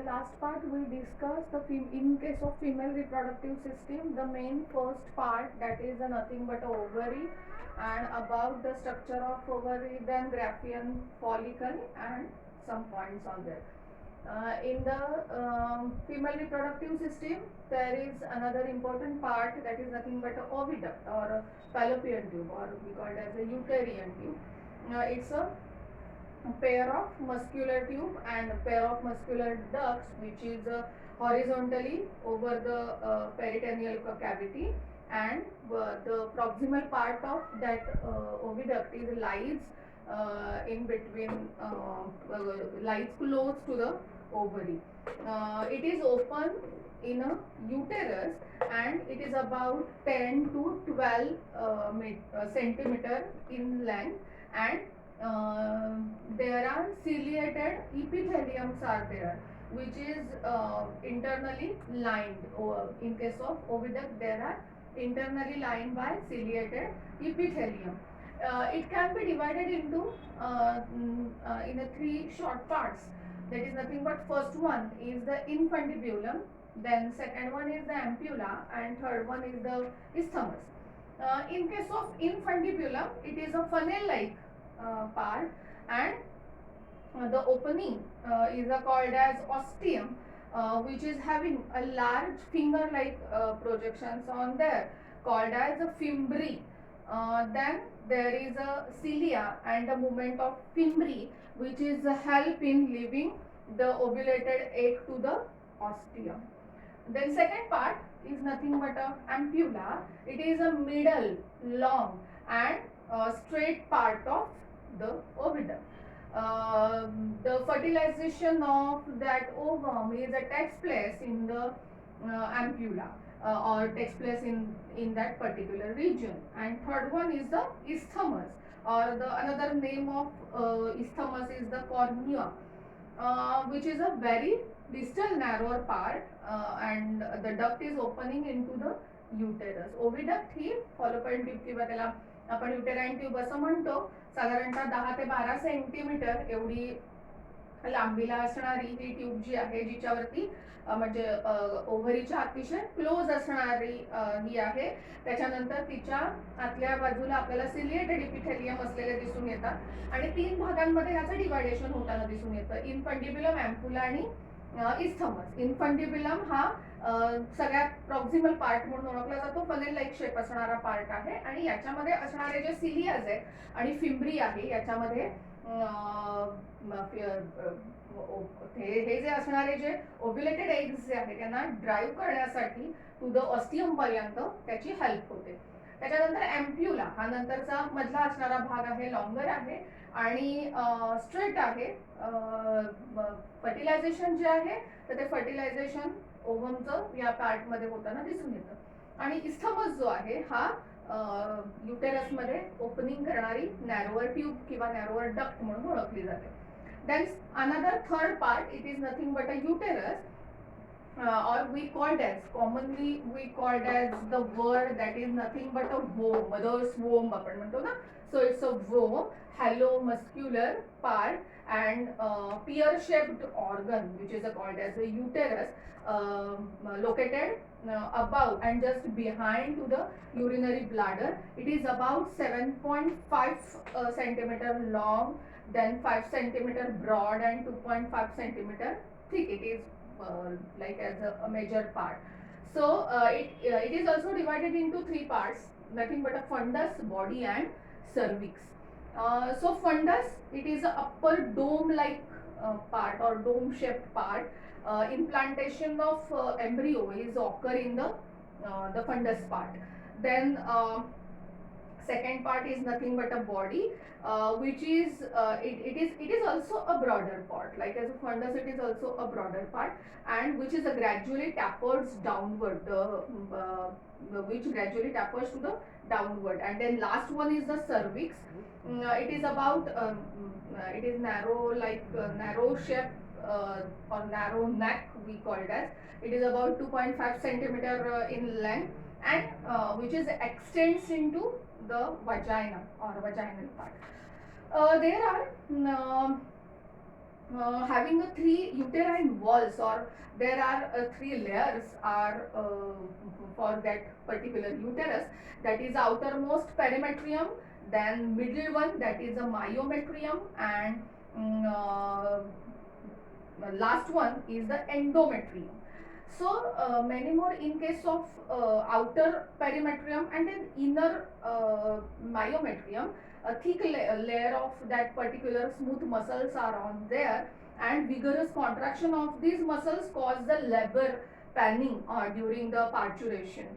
the last part we discussed in case of female reproductive system, the main first part, that is nothing but a ovary, and about the structure of ovary, then Graafian follicle and some points on that. In the female reproductive system, there is another important part, that is nothing but a oviduct or a fallopian tube, or we call it as a uterine tube. It's a pair of muscular tube and a pair of muscular ducts, which is horizontally over the peritoneal cavity, and the proximal part of that oviduct is lies in between, lies close to the ovary. It is open in a uterus, and it is about 10 to 12 centimeter in length, and there are ciliated epitheliums are there, which is internally lined. In case of oviduct, there are internally lined by ciliated epithelium. It can be divided into in a three short parts. That is nothing but first one is the infundibulum, then second one is the ampulla, and third one is the isthmus. In case of infundibulum, it is a funnel-like part, and the opening is called as ostium, which is having a large finger-like projections on there, called as a fimbri. Then there is a cilia and a movement of fimbri, which is a help in leaving the ovulated egg to the ostium. Then second part is nothing but a ampulla. It is a middle, long and straight part of the oviduct. The fertilization of that ovum takes place in the ampulla, or takes place in that particular region. And third one is the isthmus, or the another name of isthmus is the cornua, which is a very distal narrower part, and the duct is opening into the uterus. Oviduct ही Fallopian tube किंवा त्याला आपण uterine tube असं म्हणतो. साधारणतः 10 ते 12 centimetre एवढी लांबीला असणारी ही ट्यूब जी आहे, जिच्यावरती म्हणजे ओव्हरीच्या अतिशय क्लोज असणारी ही आहे. त्याच्यानंतर तिच्या आतल्या बाजूला आपल्याला सिलिएटेड इपिथेलियम असलेले दिसून येतात, आणि 3 भागांमध्ये याचं डिवायडेशन होताना दिसून येतं, इनफंडिब्युलम, अँपुला आणि इस्थमस. इनफंडिब्युलम हा सगळ्यात प्रॉक्सिमल पार्ट म्हणून ओळखला जातो, फनेल लाईक शेप असणारा पार्ट आहे, आणि याच्यामध्ये असणारे जे सिलियाज आहेत आणि फिम्ब्री आहे, याच्यामध्ये हे जे असणारे जे ओव्युलेटेड एग्स जे आहेत त्यांना ड्राईव्ह करण्यासाठी टू द ऑस्टियम पर्यंत त्याची हेल्प होते. त्याच्यानंतर अँप्युला हा नंतरचा मधला असणारा भाग आहे, लॉंगर आहे आणि स्ट्रेट आहे. फर्टिलायझेशन जे आहे तर ते फर्टिलायझेशन ओव्हमचं या पार्टमध्ये होताना दिसून येतं. आणि इस्थमस जो आहे हा युटेरस मध्ये ओपनिंग करणारी नॅरोवर ट्यूब किंवा नॅरोवर डक्ट म्हणून ओळखली जाते. Then another third part, it is nothing but a uterus, or we called as, commonly we called as the word that is nothing but a womb, mother's womb आपण म्हणतो ना. So it's a womb, hollow muscular part, and pear shaped organ which is called as a uterus, located above and just behind to the urinary bladder. It is about 7.5 centimeter long, then 5 centimeter broad and 2.5 centimeter thick. It is like as a major part. So it is also divided into 3 parts, nothing but a fundus, body and cervix. So fundus, it is a upper dome like part or dome shaped part. Implantation of embryo is occur in the fundus part. Then second part is nothing but a body, which is it is also a broader part, like as a fundus it is also a broader part, and which is a gradually tapers downward, which gradually tapers to the downward. And then last one is the cervix. It is about it is narrow, like narrow shape, or narrow neck we call it as. It is about 2.5 centimeter in length, and which is extends into the vagina or vaginal part. There are having a three uterine walls, or there are three layers are for that particular uterus, that is outermost perimetrium, then middle one, that is a myometrium, and last one is the endometrium. So many more in case of outer perimetrium and an inner myometrium, a thick layer of that particular smooth muscles are on there, and vigorous contraction of these muscles cause the labor panning during the parturition.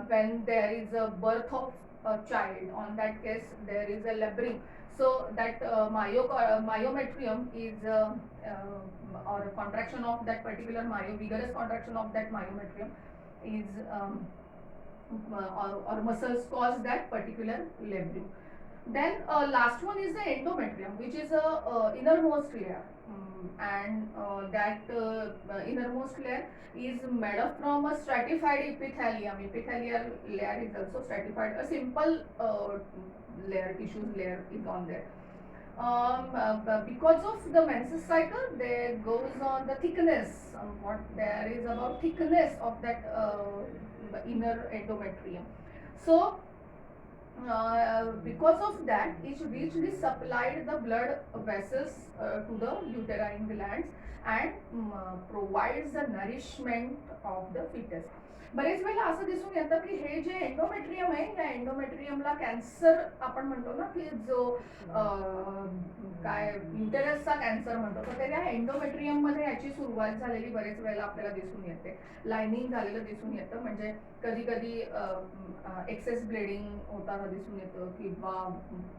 When there is a birth of a child, on that case there is a laboring. So that myometrium is or a contraction of that particular vigorous contraction of that myometrium is or muscles cause that particular laboring. Then last one is the endometrium, which is a innermost layer, and that innermost layer is made up from a stratified epithelium. Epithelial layer is also stratified. A simple layer, tissues layer is on there. Because of the menses cycle, there goes on the thickness. What there is about thickness of that inner endometrium. So because of that, it richly supplied the blood vessels to the uterine glands and provides the nourishment of the fetus. बरेच वेळेला असं दिसून येतं की हे जे endometrium आहे, या एंडोमेट्रियमला cancer आपण म्हणतो ना, की जो काय युटेरसचा कॅन्सर म्हणतो, तर त्या एंडोमेट्रियम मध्ये याची सुरुवात झालेली बरेच वेळेला आपल्याला दिसून येते. लायनिंग झालेलं दिसून येतं, म्हणजे कधी कधी एक्सेस ब्लिडिंग होताना दिसून येतं, किंवा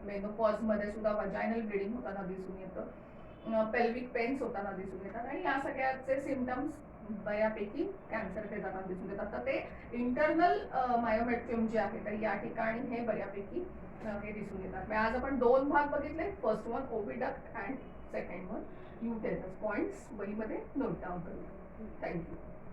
मेनोपॉज मध्ये सुद्धा वजायनल ब्लिडिंग होताना दिसून येतं, पेल्विक पेन्स होताना दिसून येतात, आणि या सगळ्याचे सिम्पटम्स बऱ्यापैकी कॅन्सर ते जाताना दिसून येतात. तर ते इंटरनल मायोमेट्रियम जे आहे, तर या ठिकाणी हे बऱ्यापैकी हे दिसून येतात. आज आपण दोन भाग बघितले, first one oviduct and second one uterus. Points वहीमध्ये नोट डाऊन करूया. थँक्यू.